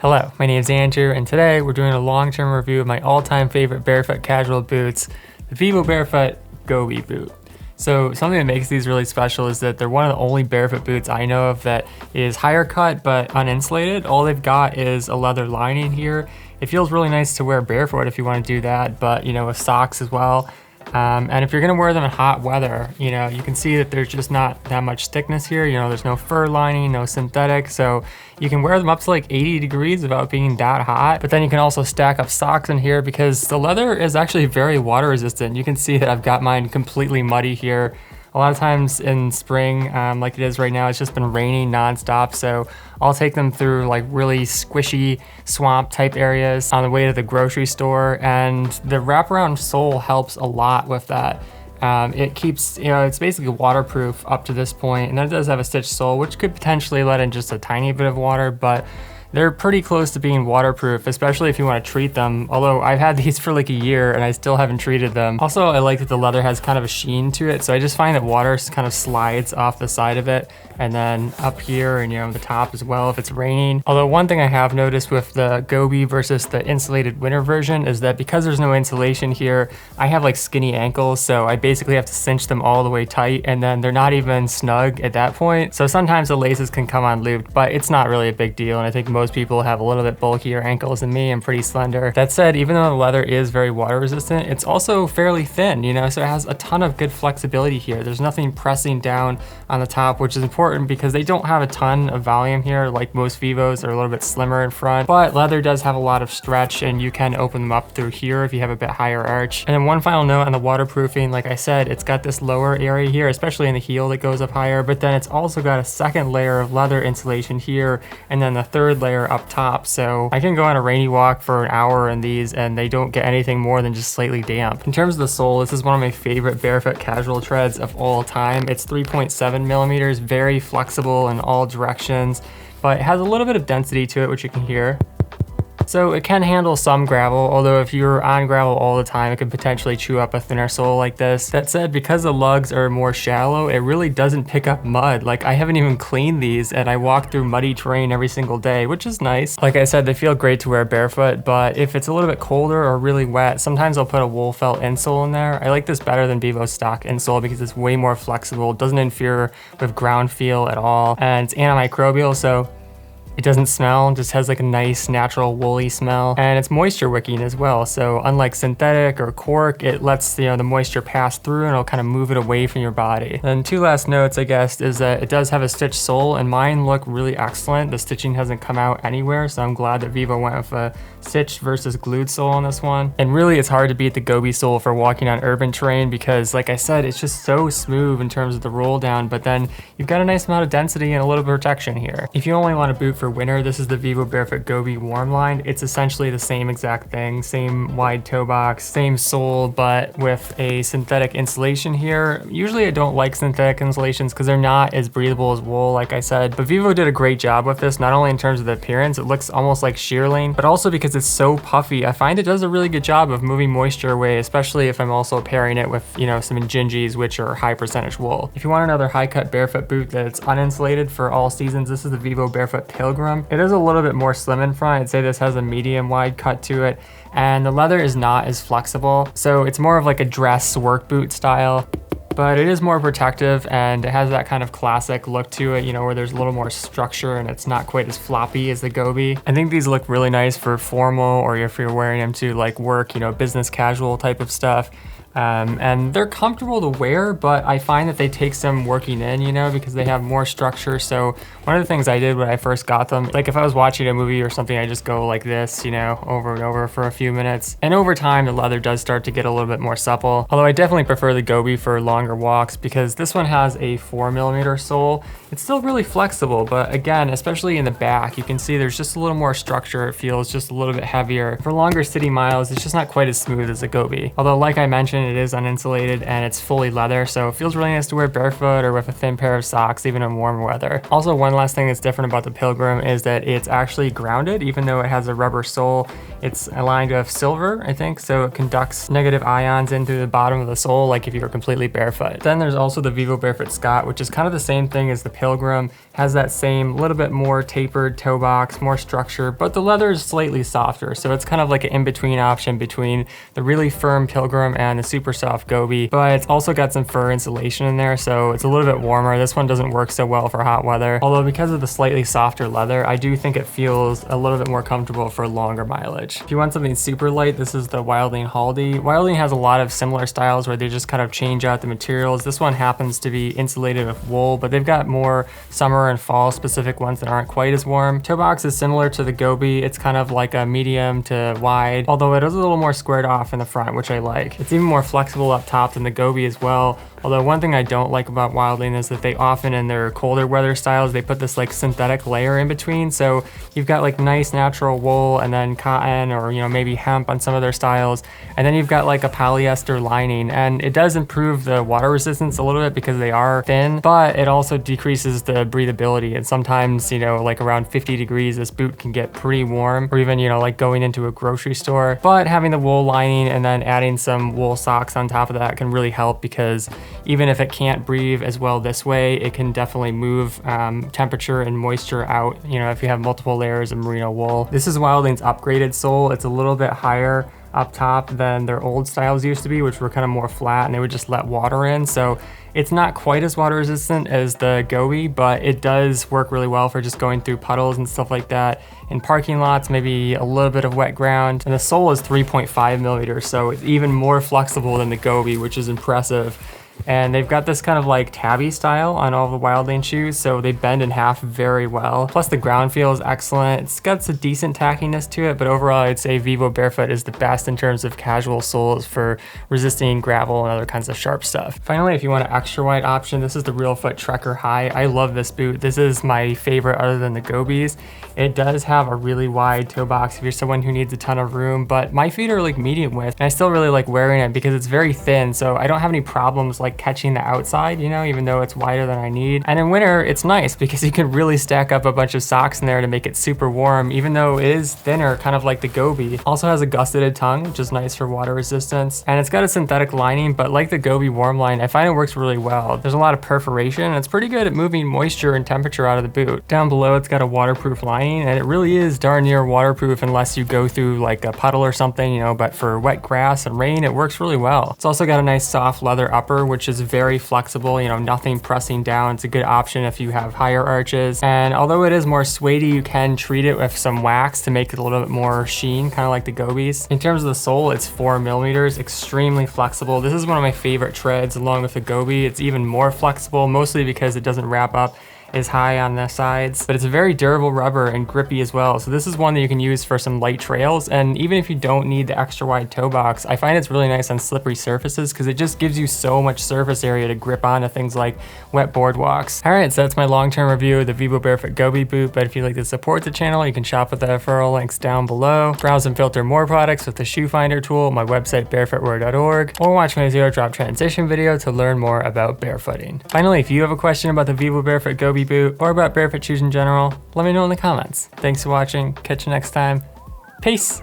Hello, my name is Andrew, and today we're doing a long-term review of my all-time favorite barefoot casual boots, the Vivobarefoot GOBI boot. So something that makes these really special is that they're one of the only barefoot boots I know of that is higher cut but uninsulated. All they've got is a leather lining here. It feels really nice to wear barefoot if you want to do that, but with socks as well. And if you're gonna wear them in hot weather, you can see that there's just not that much thickness here. There's no fur lining, no synthetic, so you can wear them up to like 80 degrees without being that hot. But then you can also stack up socks in here because the leather is actually very water resistant. You can see that I've got mine completely muddy here. A lot of times in spring, like it is right now, it's just been raining nonstop, so I'll take them through like really squishy swamp type areas on the way to the grocery store, and the wraparound sole helps a lot with that. It keeps, it's basically waterproof up to this point, and then it does have a stitched sole, which could potentially let in just a tiny bit of water, but they're pretty close to being waterproof, especially if you want to treat them. Although I've had these for like a year and I still haven't treated them. Also, I like that the leather has kind of a sheen to it. So I just find that water kind of slides off the side of it and then up here and the top as well if it's raining. Although one thing I have noticed with the GOBI versus the insulated winter version is that because there's no insulation here, I have like skinny ankles. So I basically have to cinch them all the way tight and then they're not even snug at that point. So sometimes the laces can come unlooped, but it's not really a big deal. And I think most people have a little bit bulkier ankles than me. I'm pretty slender. That said, even though the leather is very water resistant, it's also fairly thin, so it has a ton of good flexibility here. There's nothing pressing down on the top, which is important because they don't have a ton of volume here like most Vivos. They're a little bit slimmer in front, but leather does have a lot of stretch and you can open them up through here if you have a bit higher arch. And then one final note on the waterproofing, like I said, it's got this lower area here, especially in the heel that goes up higher, but then it's also got a second layer of leather insulation here and then the third layer up top. So I can go on a rainy walk for an hour in these and they don't get anything more than just slightly damp. In terms of the sole, this is one of my favorite barefoot casual treads of all time. It's 3.7 millimeters, very flexible in all directions, but it has a little bit of density to it, which you can hear. So it can handle some gravel, although if you're on gravel all the time, it could potentially chew up a thinner sole like this. That said, because the lugs are more shallow, it really doesn't pick up mud. Like I haven't even cleaned these and I walk through muddy terrain every single day, which is nice. Like I said, they feel great to wear barefoot, but if it's a little bit colder or really wet, sometimes I'll put a wool felt insole in there. I like this better than Vivo's stock insole because it's way more flexible, doesn't interfere with ground feel at all, and it's antimicrobial, so it doesn't smell, just has like a nice natural woolly smell, and it's moisture wicking as well. So unlike synthetic or cork, it lets the moisture pass through and it'll kind of move it away from your body. And two last notes, I guess, is that it does have a stitched sole and mine look really excellent. The stitching hasn't come out anywhere, so I'm glad that Vivo went with a stitched versus glued sole on this one. And really it's hard to beat the GOBI sole for walking on urban terrain because like I said, it's just so smooth in terms of the roll down, but then you've got a nice amount of density and a little bit of protection here. If you only want a boot for winter, this is the Vivobarefoot GOBI warm line. It's essentially the same exact thing, same wide toe box, same sole, but with a synthetic insulation here. Usually I don't like synthetic insulations because they're not as breathable as wool, like I said, but Vivo did a great job with this, not only in terms of the appearance, it looks almost like shearling, but also because it's so puffy. I find it does a really good job of moving moisture away, especially if I'm also pairing it with, some Injinjis, which are high percentage wool. If you want another high cut barefoot boot that's uninsulated for all seasons, this is the Vivobarefoot Pilgrim. It is a little bit more slim in front. I'd say this has a medium wide cut to it, and the leather is not as flexible. So it's more of like a dress work boot style, but it is more protective and it has that kind of classic look to it, where there's a little more structure and it's not quite as floppy as the GOBI. I think these look really nice for formal or if you're wearing them to like work, business casual type of stuff. And they're comfortable to wear, but I find that they take some working in, because they have more structure. So one of the things I did when I first got them, like if I was watching a movie or something, I just go like this, over and over for a few minutes. And over time, the leather does start to get a little bit more supple. Although I definitely prefer the GOBI for longer walks because this one has a 4 millimeter sole. It's still really flexible, but again, especially in the back, you can see there's just a little more structure. It feels just a little bit heavier. For longer city miles, it's just not quite as smooth as the GOBI. Although like I mentioned, mentioned, it is uninsulated and it's fully leather, so it feels really nice to wear barefoot or with a thin pair of socks, even in warm weather. Also, one last thing that's different about the Pilgrim is that it's actually grounded, even though it has a rubber sole. It's aligned with silver, I think, so it conducts negative ions in through the bottom of the sole, like if you were completely barefoot. Then there's also the Vivobarefoot Scott, which is kind of the same thing as the Pilgrim, has that same little bit more tapered toe box, more structure, but the leather is slightly softer, so it's kind of like an in-between option between the really firm Pilgrim and the super soft Gobi, but it's also got some fur insulation in there, so it's a little bit warmer. This one doesn't work so well for hot weather, although because of the slightly softer leather, I do think it feels a little bit more comfortable for longer mileage. If you want something super light, this is the Wildling Haldi. Wildling has a lot of similar styles where they just kind of change out the materials. This one happens to be insulated with wool, but they've got more summer and fall specific ones that aren't quite as warm. Toe box is similar to the Gobi. It's kind of like a medium to wide, although it is a little more squared off in the front, which I like. It's even more flexible up top than the Gobi as well. Although one thing I don't like about Wildling is that they often, in their colder weather styles, they put this like synthetic layer in between. So you've got like nice natural wool and then cotton or, you know, maybe hemp on some of their styles. And then you've got like a polyester lining, and it does improve the water resistance a little bit because they are thin, but it also decreases the breathability. And sometimes, you know, like around 50 degrees, this boot can get pretty warm, or even, you know, like going into a grocery store. But having the wool lining and then adding some wool socks on top of that can really help, because even if it can't breathe as well this way, it can definitely move temperature and moisture out, you know, if you have multiple layers of merino wool. This is Wildling's upgraded sole. It's a little bit higher up top than their old styles used to be, which were kind of more flat and they would just let water in. So it's not quite as water resistant as the Gobi, but it does work really well for just going through puddles and stuff like that in parking lots, maybe a little bit of wet ground. And the sole is 3.5 millimeters, so it's even more flexible than the Gobi, which is impressive. And they've got this kind of like tabby style on all the Wildling shoes, so they bend in half very well. Plus the ground feel is excellent. It's got some decent tackiness to it, but overall I'd say Vivobarefoot is the best in terms of casual soles for resisting gravel and other kinds of sharp stuff. Finally, if you want an extra wide option, this is the Reelfoot Trekker High. I love this boot. This is my favorite other than the Gobis. It does have a really wide toe box if you're someone who needs a ton of room, but my feet are like medium width, and I still really like wearing it because it's very thin, so I don't have any problems like catching the outside, you know, even though it's wider than I need. And in winter, it's nice because you can really stack up a bunch of socks in there to make it super warm, even though it is thinner, kind of like the Gobi. Also has a gusseted tongue, which is nice for water resistance. And it's got a synthetic lining, but like the Gobi warm line, I find it works really well. There's a lot of perforation, and it's pretty good at moving moisture and temperature out of the boot. Down below, it's got a waterproof lining, and it really is darn near waterproof unless you go through like a puddle or something, you know, but for wet grass and rain, it works really well. It's also got a nice soft leather upper, which is very flexible, you know, nothing pressing down. It's a good option if you have higher arches. And although it is more suede-y, you can treat it with some wax to make it a little bit more sheen, kind of like the Gobis. In terms of the sole, it's 4 millimeters, extremely flexible. This is one of my favorite treads along with the Gobi. It's even more flexible, mostly because it doesn't wrap up is high on the sides, but it's a very durable rubber and grippy as well. So this is one that you can use for some light trails. And even if you don't need the extra wide toe box, I find it's really nice on slippery surfaces because it just gives you so much surface area to grip onto things like wet boardwalks. All right, so that's my long-term review of the Vivobarefoot Gobi boot. But if you'd like to support the channel, you can shop with the referral links down below. Browse and filter more products with the shoe finder tool, my website barefootwear.org, or watch my zero drop transition video to learn more about barefooting. Finally, if you have a question about the Vivobarefoot Gobi boot or about barefoot shoes in general, let me know in the comments. Thanks for watching. Catch you next time. Peace.